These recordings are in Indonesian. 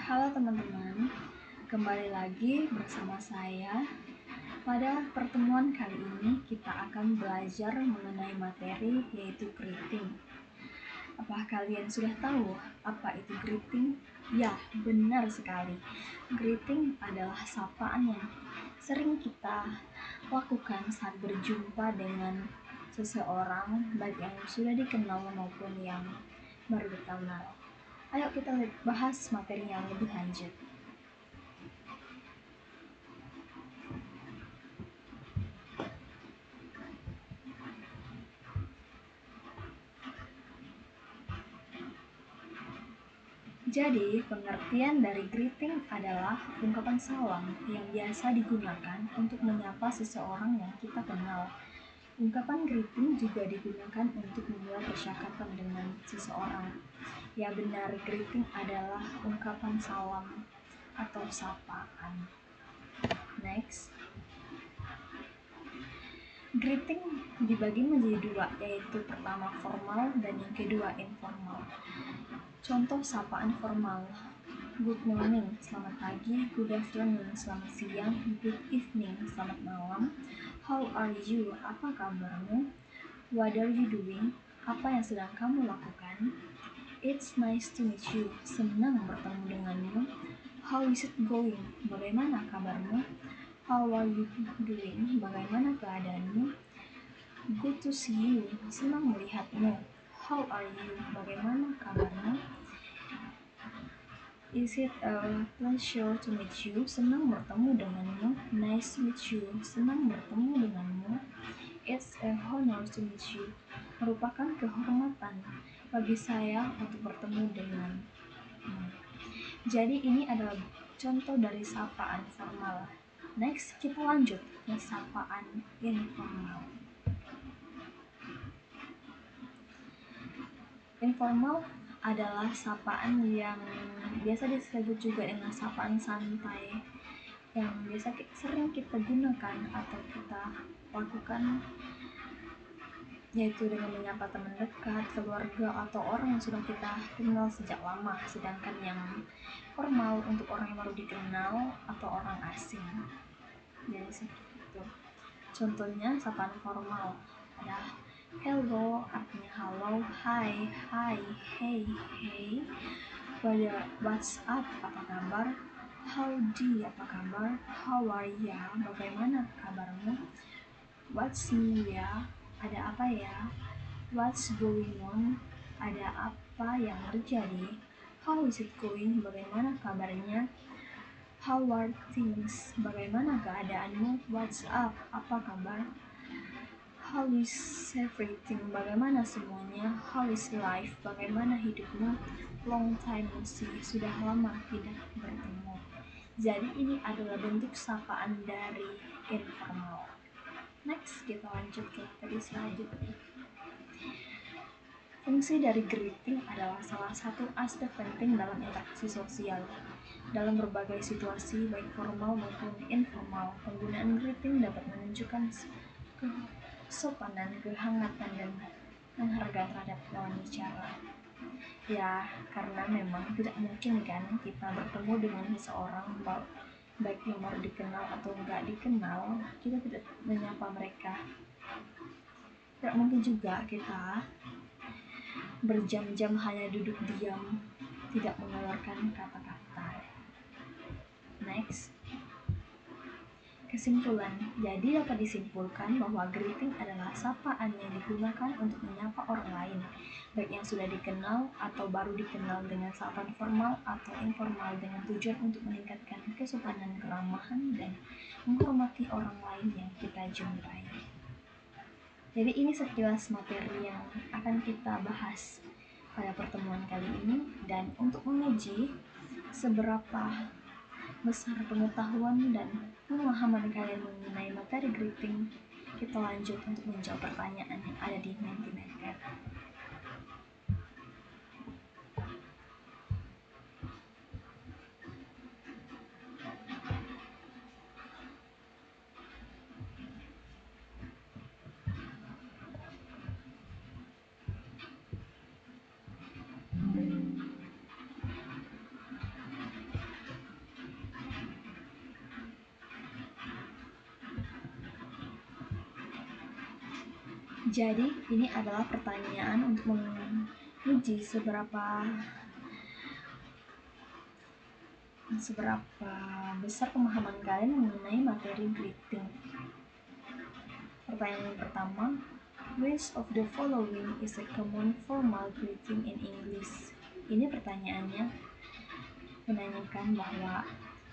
Halo teman-teman, kembali lagi bersama saya. Pada pertemuan kali ini kita akan belajar mengenai materi yaitu greeting. Apakah kalian sudah tahu apa itu greeting? Ya, benar sekali. Greeting adalah sapaan yang sering kita lakukan saat berjumpa dengan seseorang, baik yang sudah dikenal maupun yang baru dikenal. Ayo kita bahas materi yang lebih lanjut. Jadi, pengertian dari greeting adalah ungkapan salam yang biasa digunakan untuk menyapa seseorang yang kita kenal. Ungkapan greeting juga digunakan untuk memulai percakapan dengan seseorang. Ya benar, greeting adalah ungkapan salam atau sapaan. Next. Greeting dibagi menjadi dua, yaitu pertama formal dan yang kedua informal. Contoh sapaan formal: good morning, selamat pagi; good afternoon, selamat siang; good evening, selamat malam; how are you, apa kabarmu; what are you doing, apa yang sedang kamu lakukan; it's nice to meet you, senang bertemu denganmu; how is it going, bagaimana kabarmu; how are you doing, bagaimana keadaanmu; good to see you, senang melihatmu; how are you, bagaimana kabarmu; is it a pleasure to meet you, senang bertemu denganmu; nice to meet you, senang bertemu denganmu; it's a honor to meet you, merupakan kehormatan bagi saya untuk bertemu denganmu. Jadi ini adalah contoh dari sapaan formal. Next, kita lanjut ke sapaan informal. Informal adalah sapaan yang biasa disebut juga dengan sapaan santai, yang biasa sering kita gunakan atau kita lakukan, yaitu dengan menyapa teman dekat, keluarga, atau orang yang sudah kita kenal sejak lama. Sedangkan yang formal untuk orang yang baru dikenal atau orang asing. Jadi seperti itu. Contohnya sapaan formal ada hello, artinya halo; hi, hi; hey, hey; what's up, apa kabar; howdy, apa kabar; how are ya, bagaimana kabarmu; what's new ya, ada apa ya; what's going on, ada apa yang terjadi; how is it going, bagaimana kabarnya; how are things, bagaimana keadaanmu; what's up, apa kabar; how is everything, bagaimana semuanya; how is life, bagaimana hidupmu; long time no see, sudah lama tidak bertemu. Jadi ini adalah bentuk sapaan dari informal. Next, kita lanjut ke materi selanjutnya. Fungsi dari greeting adalah salah satu aspek penting dalam interaksi sosial. Dalam berbagai situasi, baik formal maupun informal, penggunaan greeting dapat menunjukkan kesopanan, kehangatan, dan penghargaan terhadap lawan bicara. Ya, karena memang tidak mungkin kan kita bertemu dengan seseorang baik yang baru dikenal atau enggak dikenal, kita tidak menyapa mereka. Tidak mungkin juga kita berjam-jam hanya duduk diam, tidak mengeluarkan kata-kata. Next. Kesimpulan. Jadi dapat disimpulkan bahwa greeting adalah sapaan yang digunakan untuk menyapa orang lain, baik yang sudah dikenal atau baru dikenal, dengan sapaan formal atau informal, dengan tujuan untuk meningkatkan kesopanan, keramahan, dan menghormati orang lain yang kita jumpai. Jadi ini sekilas materi yang akan kita bahas pada pertemuan kali ini, dan untuk menguji seberapa besar pengetahuan dan pemahaman kalian mengenai materi greeting, kita lanjut untuk menjawab pertanyaan yang ada di Mentimeter. Jadi ini adalah pertanyaan untuk menguji seberapa besar pemahaman kalian mengenai materi greeting. Pertanyaan yang pertama, which of the following is a common formal greeting in English? Ini pertanyaannya menanyakan bahwa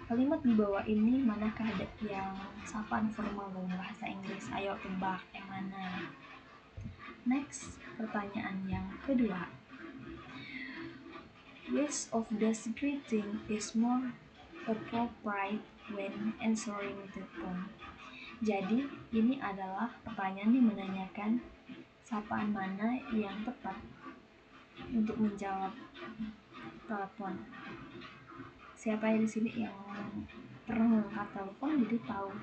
kalimat di bawah ini manakah yang sapaan formal dalam bahasa Inggris? Ayo tebak yang mana. Next, pertanyaan yang kedua, which of these greeting is more appropriate when answering the phone? Jadi, ini adalah pertanyaan yang menanyakan sapaan mana yang tepat untuk menjawab telepon. Siapa yang di sini yang pernah mengangkat telepon jadi tahu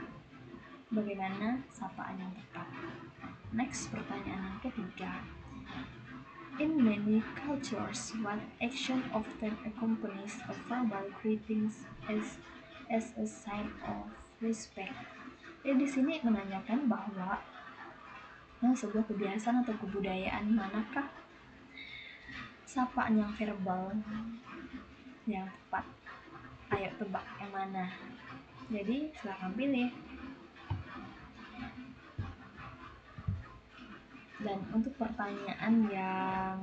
bagaimana sapaan yang tepat. Next, pertanyaan yang ketiga. In many cultures, what action often accompanies a verbal greetings as a sign of respect? Di sini menanyakan bahwa sebuah kebiasaan atau kebudayaan manakah sapaan yang verbal yang tepat. Ayo tebak yang mana. Jadi silakan pilih. Dan untuk pertanyaan yang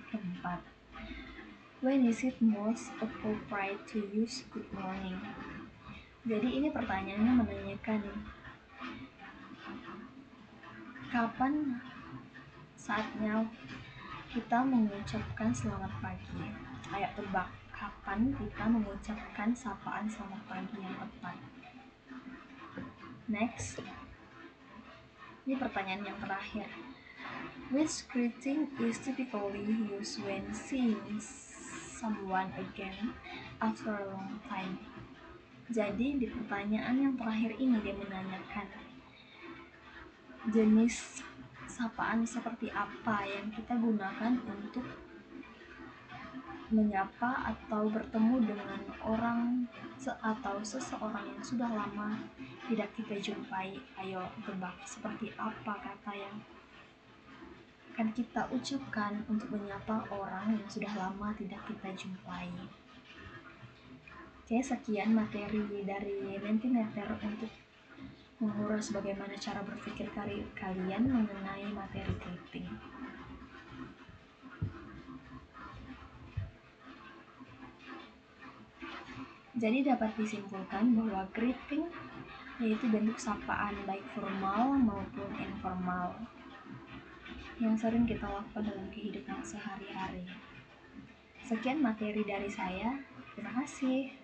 keempat, when is it most appropriate to use good morning? Jadi ini pertanyaannya menanyakan kapan saatnya kita mengucapkan selamat pagi. Ayo tebak, kapan kita mengucapkan sapaan selamat pagi yang tepat. Next, ini pertanyaan yang terakhir. Which greeting is typically used when seeing someone again after a long time? Jadi di pertanyaan yang terakhir ini dia menanyakan jenis sapaan seperti apa yang kita gunakan untuk menyapa atau bertemu dengan orang atau seseorang yang sudah lama tidak kita jumpai. Ayo tebak seperti apa kata yang akan kita ucapkan untuk menyapa orang yang sudah lama tidak kita jumpai. Oke, sekian materi dari Mentimeter untuk menguras bagaimana cara berpikir kalian mengenai materi greeting. Jadi dapat disimpulkan bahwa greeting yaitu bentuk sapaan baik formal maupun informal yang sering kita lakukan dalam kehidupan sehari-hari. Sekian materi dari saya. Terima kasih.